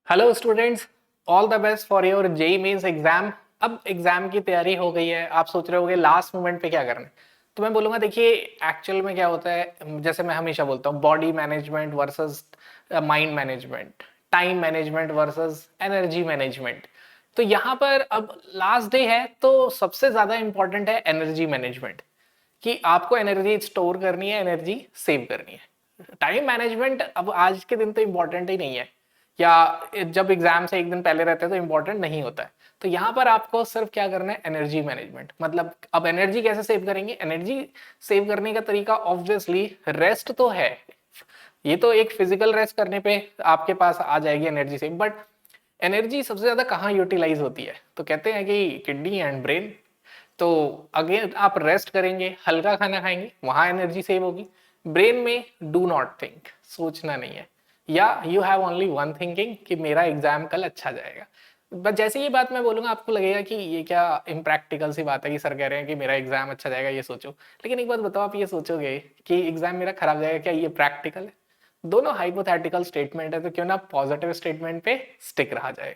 Hello students, all the best for your JEE mains exam. अब exam की तैयारी हो गई है। आप सोच रहे होगे लास्ट मोमेंट पे क्या करना है। तो मैं बोलूंगा, देखिए एक्चुअल में क्या होता है, जैसे मैं हमेशा बोलता हूँ, body management versus mind management, time management versus energy management. तो यहाँ पर अब लास्ट डे है तो सबसे ज्यादा इंपॉर्टेंट है एनर्जी मैनेजमेंट, कि आपको एनर्जी स्टोर करनी है, एनर्जी सेव करनी है। टाइम मैनेजमेंट अब आज के दिन तो इम्पोर्टेंट ही नहीं है, या जब एग्जाम से एक दिन पहले रहते हैं तो इम्पोर्टेंट नहीं होता है। तो यहाँ पर आपको सिर्फ क्या करना है, एनर्जी मैनेजमेंट। मतलब अब एनर्जी कैसे सेव करेंगे, एनर्जी सेव करने का तरीका ऑब्वियसली रेस्ट तो है। ये तो एक फिजिकल रेस्ट करने पे आपके पास आ जाएगी एनर्जी सेव, बट एनर्जी सबसे ज्यादा कहाँ यूटिलाइज होती है, तो कहते हैं कि किडनी एंड ब्रेन। तो अगेन आप रेस्ट करेंगे, हल्का खाना खाएंगे, वहां एनर्जी सेव होगी। ब्रेन में डू नॉट थिंक, सोचना नहीं है, या you have only one thinking कि मेरा एग्जाम कल अच्छा जाएगा। बस जैसे ये बात मैं बोलूंगा आपको लगेगा कि ये क्या इम्प्रैक्टिकल सी बात है कि सर कह रहे हैं कि मेरा एग्जाम अच्छा जाएगा, ये सोचो। लेकिन एक बात बताओ, आप ये सोचोगे कि एग्जाम मेरा खराब जाएगा, क्या ये प्रैक्टिकल है? दोनों हाइपोथेटिकल स्टेटमेंट है, तो क्यों ना पॉजिटिव स्टेटमेंट पे स्टिक रहा जाए।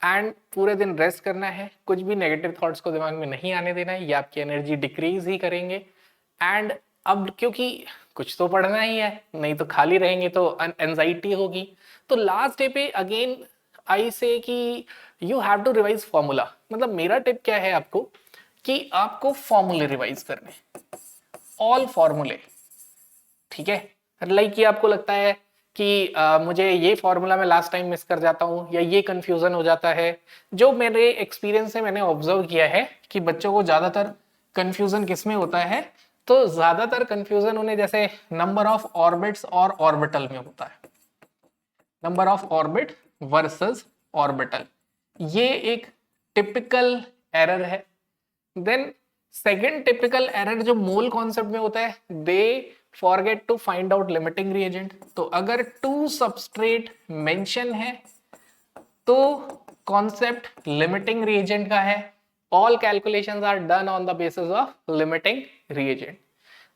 एंड पूरे दिन रेस्ट करना है, कुछ भी नेगेटिव थॉट्स को दिमाग में नहीं आने देना है, ये आपकी एनर्जी डिक्रीज ही करेंगे। एंड अब क्योंकि कुछ तो पढ़ना ही है, नहीं तो खाली रहेंगे तो एंजाइटी होगी। तो लास्ट डे पे अगेन आई से कि you have to revise formula. मतलब मेरा टिप क्या है आपको, कि आपको फॉर्मूले रिवाइज करने, ऑल फॉर्मूले। ठीक है, लाइक कि आपको लगता है कि मुझे ये फॉर्मूला मैं लास्ट टाइम मिस कर जाता हूँ, या ये कंफ्यूजन हो जाता है। जो मेरे एक्सपीरियंस से मैंने ऑब्जर्व किया है कि बच्चों को ज्यादातर कंफ्यूजन किस में होता है, तो ज्यादातर कंफ्यूजन उन्हें जैसे नंबर ऑफ ऑर्बिट्स और ऑर्बिटल में होता है। Number of orbit versus orbital, ये एक टिपिकल एरर है। देन सेकेंड टिपिकल एरर जो मोल कॉन्सेप्ट में होता है, they forget to find out limiting reagent. तो अगर टू सबस्ट्रेट मेंशन है तो कॉन्सेप्ट लिमिटिंग रिएजेंट का है। All calculations are done on the basis of limiting reagent.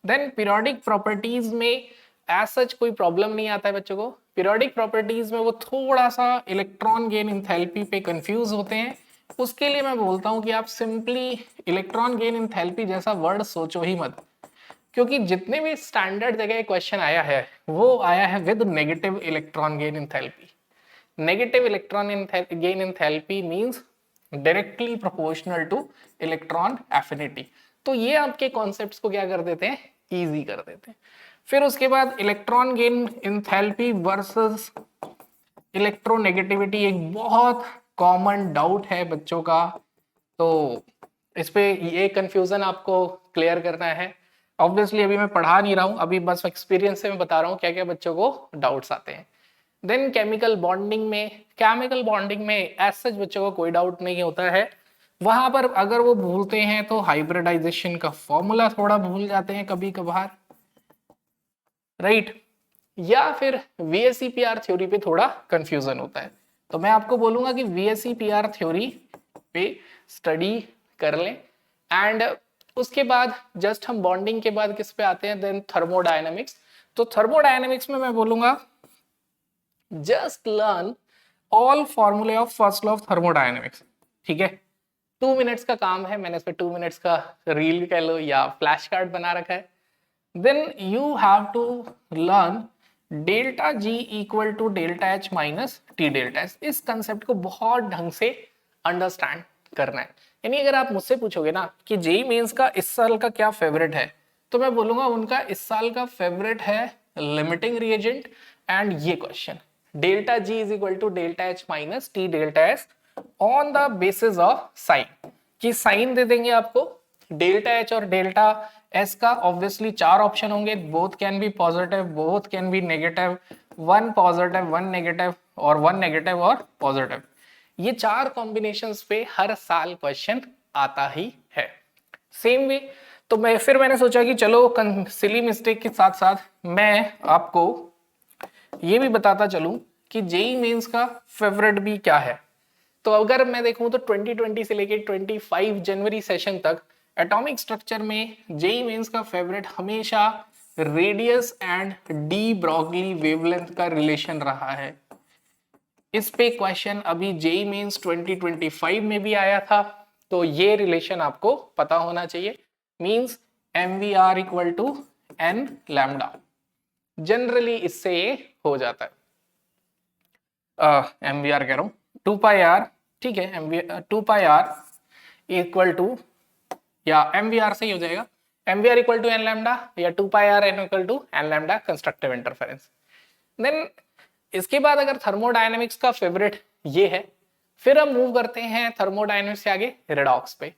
Then periodic properties में एज सच कोई प्रॉब्लम नहीं आता है बच्चों को। पीरियोडिक प्रॉपर्टीज में वो थोड़ा सा इलेक्ट्रॉन गेन इंथैल्पी पे कंफ्यूज होते हैं। उसके लिए मैं बोलता हूं कि आप सिंपली इलेक्ट्रॉन गेन इंथैल्पी जैसा वर्ड सोचो ही मत, क्योंकि जितने भी स्टैंडर्ड जगह क्वेश्चन आया है वो आया है with negative electron gain enthalpy. Negative electron gain enthalpy means directly proportional two electron affinity. तो ये आपके कॉन्सेप्ट्स को क्या कर देते हैं, इजी कर देते हैं। फिर उसके बाद electron gain enthalpy versus electronegativity एक बहुत कॉमन डाउट है बच्चों का। तो इस पे ये कंफ्यूजन आपको क्लियर करना है। ऑब्वियसली अभी मैं पढ़ा नहीं रहा हूँ, अभी बस एक्सपीरियंस से मैं बता रहा हूँ क्या क्या बच्चों को डाउट्स आते हैं। देन केमिकल बॉन्डिंग में एज सच बच्चों को कोई डाउट नहीं होता है। वहां पर अगर वो भूलते हैं तो हाइब्रिडाइजेशन का फॉर्मूला थोड़ा भूल जाते हैं कभी कभार, राइट। या फिर वीएसईपीआर थ्योरी पे थोड़ा कंफ्यूजन होता है। तो मैं आपको बोलूंगा कि वीएसईपीआर थ्योरी पे स्टडी कर लें। एंड उसके बाद जस्ट हम बॉन्डिंग के बाद किस पे आते हैं, देन थर्मोडायनेमिक्स। तो थर्मोडायनेमिक्स में मैं बोलूंगा जस्ट लर्न ऑल फॉर्मूले of first law of thermodynamics. ठीक है, 2 मिनट्स का काम है, मैंने इस पे 2 मिनट्स का रील कह लो या फ्लैश कार्ड बना रखा है। Then you have to learn delta G equal to delta H minus T delta S. इस कंसेप्ट को बहुत ढंग से अंडरस्टैंड करना है। यानी अगर आप मुझसे पूछोगे ना कि जेई मेंस का इस साल का क्या फेवरेट है, तो मैं बोलूंगा उनका इस साल का फेवरेट है लिमिटिंग रिएजेंट एंड ये question, delta G is equal to delta H minus T delta S on the basis of sign. कि साइन दे देंगे आपको डेल्टा एच और डेल्टा एस का, ऑब्वियसली 4 ऑप्शन होंगे, both can be positive, both can be negative, 1 positive 1 negative और 1 negative और positive. ये 4 कॉम्बिनेशंस पे हर साल क्वेश्चन आता ही है सेम वे। तो मैंने सोचा कि चलो सिली मिस्टेक के साथ साथ मैं आपको ये भी बताता चलूं कि जेई मेंस का फेवरेट भी क्या है। तो अगर मैं देखूं तो 2020 से लेके 25 जनवरी सेशन तक एटॉमिक स्ट्रक्चर में जेई मेंस का फेवरेट हमेशा radius and de Broglie wavelength का रिलेशन रहा है। इस पे क्वेश्चन अभी जेई मेंस 2025 में भी आया था, तो ये रिलेशन आपको पता होना चाहिए। Means MVR equal to N lambda, generally इससे ये हो जाता है। MVR कह रहा हूं 2 पाई आर, ठीक है, MVR 2 pi R equal to, या MVR से ही हो जाएगा, MVR equal to N lambda या 2 pi R N equal to N lambda constructive interference. Then इसके बाद अगर थर्मोडायनेमिक्स का फेवरेट ये है, फिर हम मूव करते हैं थर्मोडायनेमिक्स से आगे रेडॉक्स पे।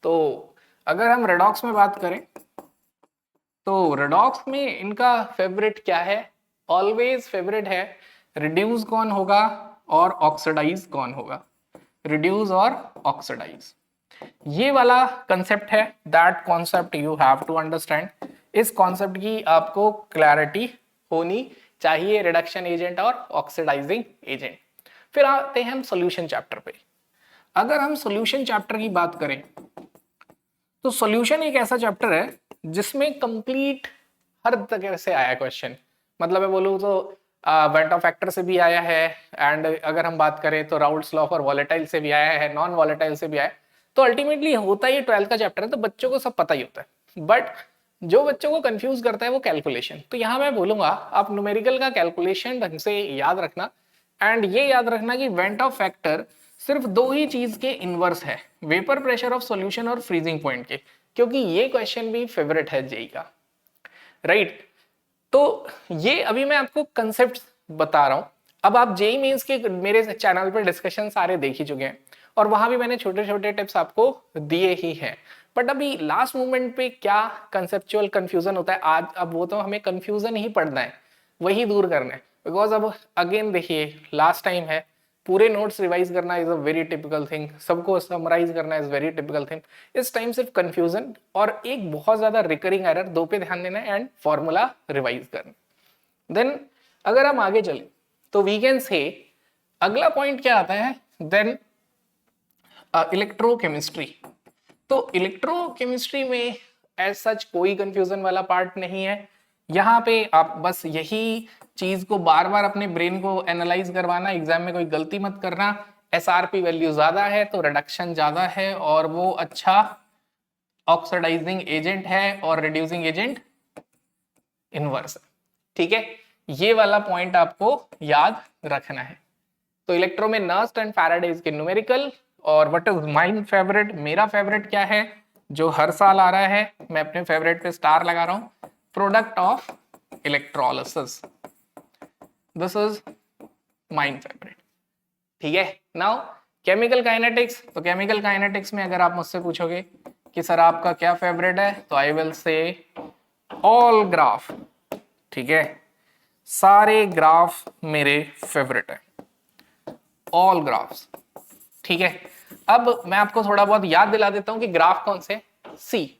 तो अगर हम रेडॉक्स में बात करें तो रेडॉक्स में इनका फेवरेट क्या है, ऑलवेज फेवरेट है रिड्यूस कौन होगा और ऑक्सीडाइज कौन होगा, रिड्यूस और ऑक्सीडाइज, ये वाला कंसेप्ट है। That concept you have to understand, इस कॉन्सेप्ट की आपको क्लैरिटी होनी चाहिए, रिडक्शन एजेंट और ऑक्सीडाइजिंग एजेंट। फिर आते हैं हम सॉल्यूशन चैप्टर पे। अगर हम सॉल्यूशन चैप्टर की बात करें तो सॉल्यूशन एक ऐसा चैप्टर है जिसमें कंप्लीट हर तरह से आया क्वेश्चन, मतलब मैं बोलूँ तो वेंट ऑफ फैक्टर से भी आया है, एंड अगर हम बात करें तो राउल्ट्स लॉ फॉर वॉलेटाइल से भी आया है, नॉन वॉलेटाइल से भी आया है। तो अल्टीमेटली होता ही 12th का चैप्टर है, तो बच्चों को सब पता ही होता है, बट जो बच्चों को कंफ्यूज करता है वो कैलकुलेशन। तो यहाँ मैं बोलूंगा आप न्यूमेरिकल का कैलकुलेशन ढंग से याद रखना, एंड ये याद रखना कि वेंट ऑफ फैक्टर सिर्फ दो ही चीज के इनवर्स है, वेपर प्रेशर ऑफ सॉल्यूशन और फ्रीजिंग पॉइंट के, क्योंकि ये क्वेश्चन भी फेवरेट है जेई का, राइट। तो ये अभी मैं आपको कंसेप्ट बता रहा हूं। अब आप जेई मेंस के मेरे चैनल पे डिस्कशन सारे देख ही चुके हैं, और वहां भी मैंने छोटे छोटे टिप्स आपको दिए ही हैं, बट अभी लास्ट मोमेंट पे क्या कंसेप्चुअल कंफ्यूजन होता है आज, अब वो तो हमें कंफ्यूजन ही पढ़ना है, वही दूर करना है। बिकॉज अब अगेन देखिए लास्ट टाइम है, पूरे नोट्स रिवाइज करना is a very typical thing, सबको समराइज करना इज वेरी टिपिकल थिंग। इस टाइम सिर्फ कंफ्यूजन और एक बहुत ज्यादा रिकरिंग एरर, दो पे ध्यान देना एंड फॉर्मूला रिवाइज करना। देन अगर हम आगे चले तो वी कैन से अगला पॉइंट क्या आता है, देन इलेक्ट्रोकेमिस्ट्री। तो इलेक्ट्रोकेमिस्ट्री में एज सच कोई कंफ्यूजन वाला पार्ट नहीं है, यहाँ पे आप बस यही चीज को बार बार अपने ब्रेन को एनालाइज करवाना, एग्जाम में कोई गलती मत करना। SRP वैल्यू ज्यादा है तो रिडक्शन ज्यादा है, और वो अच्छा ऑक्सीडाइजिंग एजेंट है और रिड्यूसिंग एजेंट इनवर्स, ठीक है। ये वाला पॉइंट आपको याद रखना है। तो इलेक्ट्रो में नर्स्ट एंड फैराडेज के न्यूमेरिकल, और व्हाट इज माय फेवरेट, मेरा फेवरेट क्या है जो हर साल आ रहा है, मैं अपने फेवरेट पे स्टार लगा रहा हूं, product of electrolysis, this is my favourite, ठीक है। नाउ केमिकल काइनेटिक्स, तो केमिकल काइनेटिक्स में अगर आप मुझसे पूछोगे कि सर आपका क्या फेवरेट है, तो I will say all graph, ठीक है, सारे ग्राफ मेरे फेवरेट है, ऑल ग्राफ्स, ठीक है। अब मैं आपको थोड़ा बहुत याद दिला देता हूं कि ग्राफ कौन से। सी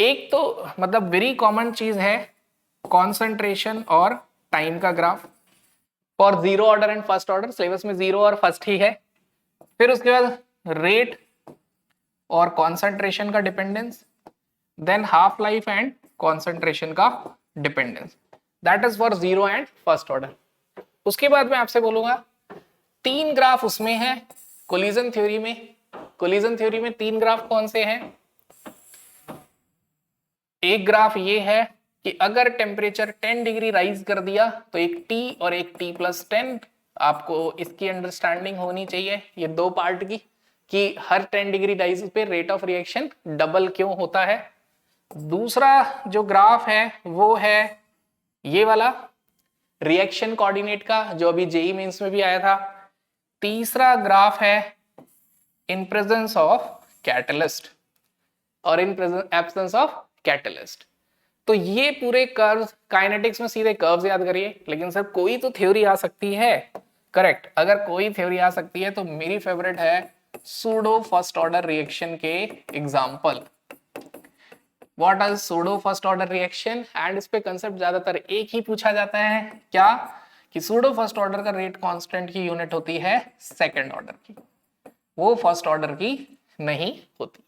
एक तो मतलब वेरी कॉमन चीज है कॉन्सेंट्रेशन और टाइम का graph for zero order and first order, syllabus में जीरो और फर्स्ट ही है। फिर उसके बाद रेट और कॉन्सेंट्रेशन का dependence, then half life and concentration का dependence, that is for zero and first order. उसके बाद मैं आपसे बोलूंगा तीन ग्राफ उसमें है कोलिजन थ्योरी में, कोलिजन थ्योरी में तीन ग्राफ कौन से हैं। एक ग्राफ ये है कि अगर टेम्परेचर 10 डिग्री राइज कर दिया तो एक T और एक T+10, आपको इसकी अंडरस्टैंडिंग होनी चाहिए ये दो पार्ट की, कि हर 10 डिग्री राइज पे रेट ऑफ रिएक्शन डबल क्यों होता है। दूसरा जो ग्राफ है वो है ये वाला रिएक्शन कोऑर्डिनेट का, जो अभी जेई मेंस में भी आया था। तीसरा ग्राफ है इन प्रेजेंस ऑफ कैटलिस्ट और इन एब्सेंस ऑफ कैटलिस्ट। तो ये पूरे कर्व्स, काइनेटिक्स में सीधे कर्व्स याद करिए, लेकिन सर कोई तो थ्योरी आ सकती है, करेक्ट। अगर कोई थ्योरी आ सकती है तो मेरी फेवरेट है सूडो फर्स्ट ऑर्डर रिएक्शन के example. What is pseudo first order reaction, and इस पे कंसेप्ट ज्यादातर एक ही पूछा जाता है, क्या कि सूडो फर्स्ट ऑर्डर का रेट कांस्टेंट की यूनिट होती है सेकंड ऑर्डर की, वो फर्स्ट ऑर्डर की नहीं होती,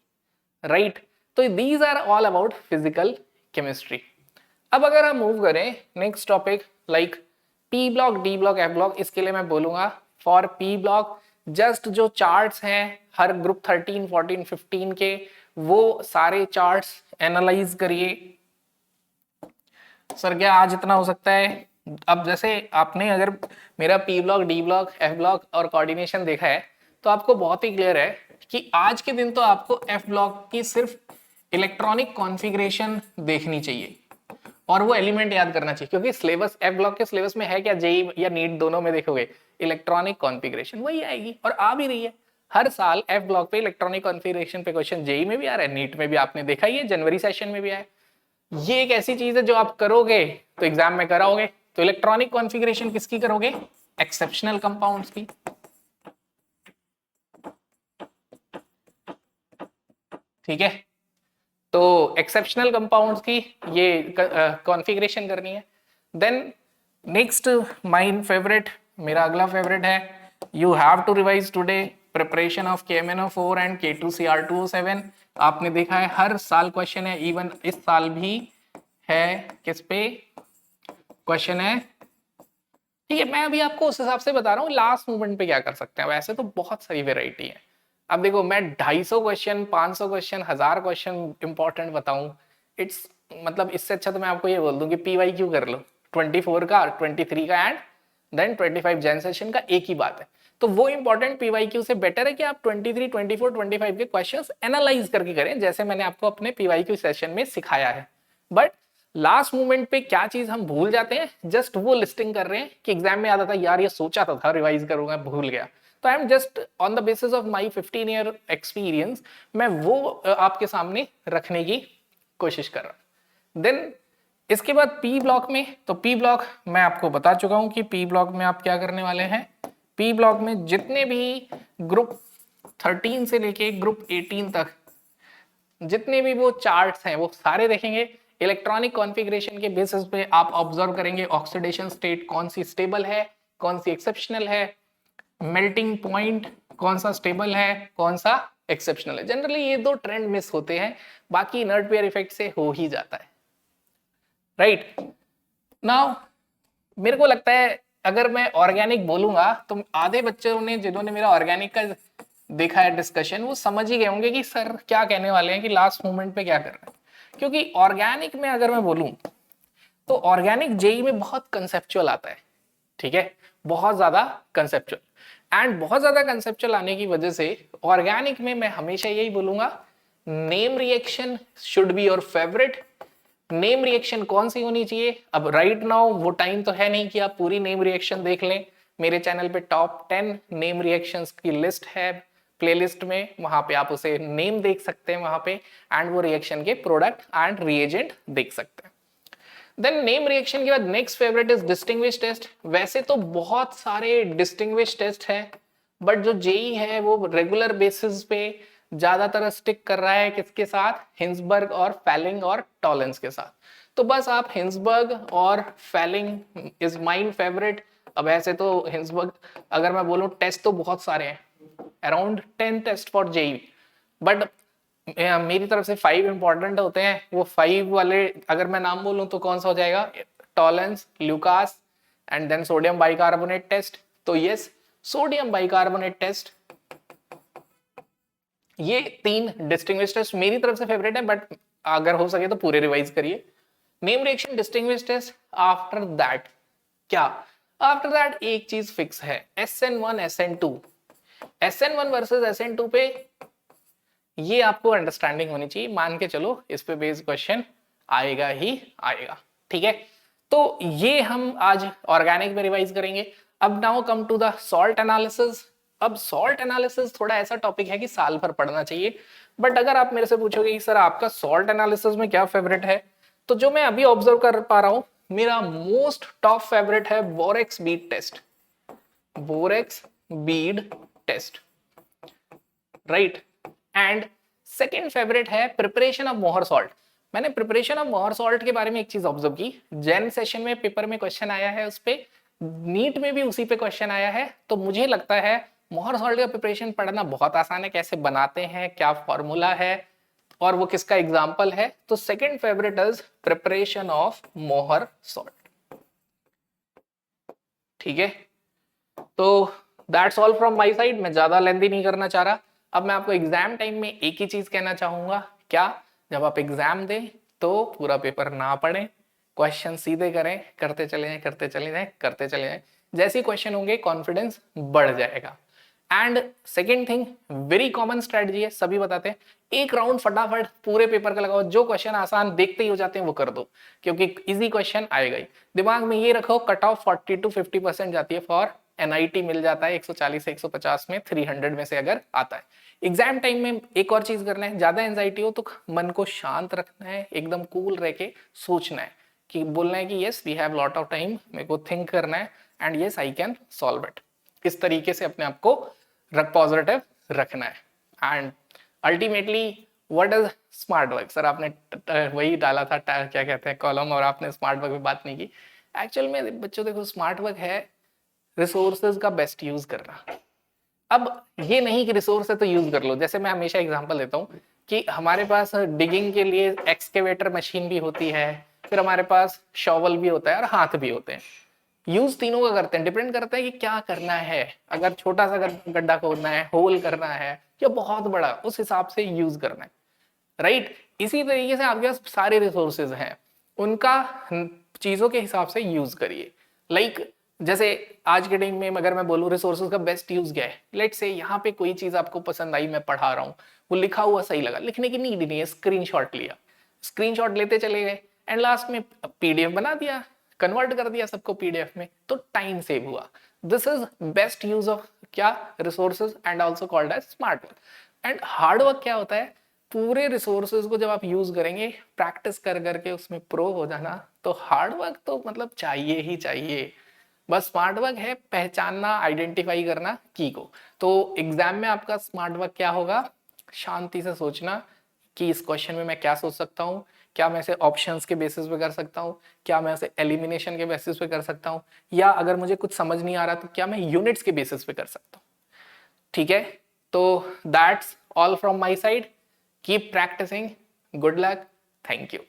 राइट। तो these are all about physical chemistry. अब अगर हम मूव करें next topic like P block, D block, F block, इसके लिए मैं बोलूंगा फॉर पी ब्लॉक जस्ट जो चार्ट्स हैं हर ग्रुप 13, 14, 15 के, वो सारे चार्ट्स एनालाइज करिए। सर क्या आज इतना हो सकता है? अब जैसे आपने अगर मेरा P block, D block, F block और कोऑर्डिनेशन देखा है तो आपको बहुत ही क्लियर है कि आज के दिन तो आपको एफ ब्लॉक की सिर्फ इलेक्ट्रॉनिक कॉन्फ़िगरेशन देखनी चाहिए और वो एलिमेंट याद करना चाहिए, क्योंकि सिलेबस एफ ब्लॉक के सिलेबस में है क्या, जेई या नीट दोनों में देखोगे इलेक्ट्रॉनिक कॉन्फ़िगरेशन वही आएगी और आ भी रही है। हर साल एफ ब्लॉक पे इलेक्ट्रॉनिक कॉन्फ़िगरेशन पे क्वेश्चन जेई में भी आ रहा है, नीट में भी आपने देखा ही है, जनवरी सेशन में भी आया। ये एक ऐसी चीज है जो आप करोगे तो एग्जाम में कराओगे। तो इलेक्ट्रॉनिक कॉन्फ़िगरेशन किसकी करोगे? एक्सेप्शनल कंपाउंड्स की। ठीक है, तो एक्सेप्शनल कंपाउंड्स की ये कॉन्फ़िगरेशन करनी है। देन नेक्स्ट माइन फेवरेट, मेरा अगला फेवरेट है, you have to revise today preparation of KMnO4 and K2Cr2O7। आपने देखा है हर साल क्वेश्चन है, इवन इस साल भी है। किस पे क्वेश्चन है? ठीक है, मैं अभी आपको उस हिसाब से बता रहा हूँ लास्ट मोमेंट पे क्या कर सकते हैं। वैसे तो बहुत सारी वेराइटी है। अब देखो मैं 250 क्वेश्चन, 500 क्वेश्चन, 1000 क्वेश्चन इंपॉर्टेंट बताऊं, इट्स मतलब इससे अच्छा तो मैं आपको ये बोल दूं कि PYQ कर लो 24 का, 23 का एंड देन 25 जैन सेशन का, एक ही बात है। तो वो इंपॉर्टेंट PYQ से बेटर है कि आप 23, 24, 25 के क्वेश्चंस एनालाइज करके करें, जैसे मैंने आपको अपने PYQ सेशन में सिखाया है। बट लास्ट मोमेंट पे क्या चीज हम भूल जाते हैं, जस्ट वो लिस्टिंग कर रहे हैं कि एग्जाम में आता था यार ये सोचा तो था रिवाइज करूंगा, भूल गया। तो I am just on the basis of my 15 year experience मैं वो आपके सामने रखने की कोशिश कर रहा हूं। देन इसके बाद पी ब्लॉक में, तो पी ब्लॉक मैं आपको बता चुका हूं कि पी ब्लॉक में आप क्या करने वाले हैं। पी ब्लॉक में जितने भी ग्रुप 13 से लेके ग्रुप 18 तक जितने भी वो चार्ट्स हैं वो सारे देखेंगे। इलेक्ट्रॉनिक कॉन्फ़िगरेशन के बेसिस पे आप ऑब्जर्व करेंगे ऑक्सीडेशन स्टेट कौन सी स्टेबल है, कौन सी एक्सेप्शनल है, मेल्टिंग पॉइंट कौन सा स्टेबल है, कौन सा एक्सेप्शनल है। जनरली ये दो ट्रेंड मिस होते हैं, बाकी इनर्ट पेयर इफेक्ट से हो ही जाता है। राइट नाउ मेरे को लगता है अगर मैं ऑर्गेनिक बोलूंगा तो आधे बच्चों ने जिन्होंने मेरा ऑर्गेनिक का देखा है डिस्कशन, वो समझ ही गए होंगे कि सर क्या कहने वाले हैं, कि लास्ट मोमेंट पे क्या कर रहे हैं। क्योंकि ऑर्गेनिक में अगर मैं बोलूं तो ऑर्गेनिक जेई में बहुत कंसेप्चुअल आता है। ठीक है, बहुत ज्यादा कंसेप्चुअल, एंड बहुत ज्यादा कंसेप्चुअल आने की वजह से ऑर्गेनिक में मैं हमेशा यही बोलूंगा, name reaction should be your favourite. Name reaction कौन सी होनी चाहिए? अब राइट नाउ वो टाइम तो है नहीं कि आप पूरी नेम रिएक्शन देख लें। मेरे चैनल पे टॉप 10 नेम रिएक्शंस की लिस्ट है प्लेलिस्ट में, वहां पे आप उसे नेम देख सकते हैं वहां पे, एंड वो रिएक्शन के प्रोडक्ट एंड रिएजेंट देख सकते हैं। देन नेम रिएक्शन के बाद next favourite is distinguish test. वैसे तो बहुत सारे डिस्टिंग्विश टेस्ट है, बट जो जेई है वो रेगुलर बेसिस पे ज्यादातर स्टिक कर रहा है किसके साथ? हिंसबर्ग और फैलिंग और टॉलेंस के साथ। तो बस आप हिंसबर्ग और फैलिंग इज माइन फेवरेट। अब ऐसे तो हिंसबर्ग अगर मैं बोलूं टेस्ट तो बहुत सारे हैं, around 10 test for JEE, but मेरी तरफ से 5 इंपॉर्टेंट होते हैं। वो 5 वाले अगर मैं नाम बोलूं तो कौन सा हो जाएगा? Tollens, Lucas and then sodium bicarbonate test. तो यस, सोडियम बाइकार्बोनेट टेस्ट, ये 3 डिस्टिंग्विश टेस्ट मेरी तरफ से फेवरेट है, बट अगर हो सके तो पूरे रिवाइज करिए। Name reaction, distinguish test, after that क्या? आफ्टर दैट एक चीज फिक्स है, SN1 SN2। SN1 versus SN2 पे ये आपको अंडरस्टैंडिंग होनी चाहिए, मान के चलो इस पे बेस्ड क्वेश्चन आएगा ही आएगा। ठीक है, तो ये हम आज ऑर्गेनिक में रिवाइज करेंगे। अब now come to the salt analysis. अब सॉल्ट एनालिसिस थोड़ा ऐसा टॉपिक है कि साल भर पढ़ना चाहिए, बट अगर आप मेरे से पूछोगे कि सर आपका सॉल्ट एनालिसिस में क्या फेवरेट है, तो जो मैं अभी ऑब्जर्व कर पा रहा हूं, मेरा मोस्ट टॉप फेवरेट है borax bead test. Borax bead test, right. And second favourite है प्रिपरेशन ऑफ मोहर सॉल्ट। मैंने प्रिपरेशन ऑफ मोहर सॉल्ट के बारे में एक चीज ऑब्जर्व की, जैन सेशन में पेपर में क्वेश्चन आया है उस पे, नीट में भी उसी पे क्वेश्चन आया है। तो मुझे लगता है मोहर सॉल्ट का प्रिपरेशन पढ़ना बहुत आसान है, कैसे बनाते हैं, क्या फॉर्मूला है और वो किसका एग्जाम्पल है। तो second favourite is preparation of Mohr salt. ठीक है, तो that's all from my side, मैं ज्यादा लेंथी नहीं करना चाह रहा। अब मैं आपको एग्जाम टाइम में एक ही चीज कहना चाहूंगा, क्या, जब आप एग्जाम दें तो पूरा पेपर ना पढ़ें, क्वेश्चन सीधे करें, करते चले जाएं, करते चले जाएं, करते चले जाएं। जैसे क्वेश्चन होंगे कॉन्फिडेंस बढ़ जाएगा। And second thing, very common strategy है, सभी बताते हैं, एक राउंड फटाफट पूरे पेपर का लगाओ, जो क्वेश्चन आसान देखते ही हो जाते हैं वो कर दो, क्योंकि इजी क्वेश्चन आएगा ही। दिमाग में ये रखो, कट ऑफ 40 to 50% जाती है फॉर एनआईटी, मिल जाता है 140 से 150 में, 300 में से अगर आता है। एग्जाम टाइम में एक और चीज करना है, ज्यादा एंजाइटी हो तो मन को शांत रखना है, एकदम कूल रह के सोचना है, कि बोलना है कि yes we have lot of time, मेरे को थिंक करना है and yes I can solve it. इस तरीके से अपने आप को पॉजिटिव रखना है। And ultimately what is smart work? Sir आपने वही डाला था, क्या कहते हैं, कॉलम, और आपने स्मार्ट वर्क पे बात नहीं की। एक्चुअल में बच्चों देखो, स्मार्ट वर्क है रिसोर्सेज का बेस्ट यूज करना। अब ये नहीं कि रिसोर्स है तो यूज कर लो, जैसे मैं हमेशा एग्जांपल देता हूँ कि हमारे पास डिगिंग के लिए एक्सकेवेटर मशीन भी होती है, फिर हमारे पास शॉवल भी होता है और हाथ भी होते हैं। यूज तीनों का करते हैं, डिपेंड करता है कि क्या करना है। अगर छोटा सा गड्ढा खोदना है, होल करना है, या बहुत बड़ा, उस हिसाब से यूज करना है, राइट। इसी तरीके से आपके पास सारे रिसोर्सेज हैं, उनका चीजों के हिसाब से यूज करिए। लाइक जैसे आज के टाइम में अगर मैं बोलूँ रिसोर्सेज का बेस्ट यूज क्या है, लेट से यहाँ पे कोई चीज आपको पसंद आई, मैं पढ़ा रहा हूँ, वो लिखा हुआ सही लगा, लिखने की नीड नहीं है, स्क्रीनशॉट लिया, स्क्रीनशॉट लेते चले गए एंड लास्ट में पीडीएफ बना दिया, कन्वर्ट कर दिया सबको पीडीएफ में, तो टाइम सेव हुआ। This is best use of क्या, resources, and also called as smart work. And hard work क्या होता है, पूरे रिसोर्सेज को जब आप यूज करेंगे, प्रैक्टिस कर करके उसमें प्रो हो जाना, तो हार्ड वर्क तो मतलब चाहिए ही चाहिए। बस स्मार्ट वर्क है पहचानना, आइडेंटिफाई करना की को। तो एग्जाम में आपका स्मार्ट वर्क क्या होगा, शांति से सोचना कि इस क्वेश्चन में मैं क्या सोच सकता हूँ, क्या मैं इसे ऑप्शंस के बेसिस पे कर सकता हूँ, क्या मैं इसे एलिमिनेशन के बेसिस पे कर सकता हूँ, या अगर मुझे कुछ समझ नहीं आ रहा तो क्या मैं यूनिट्स के बेसिस पे कर सकता हूँ। ठीक है, तो that's all from my side, keep practising, good luck, thank you.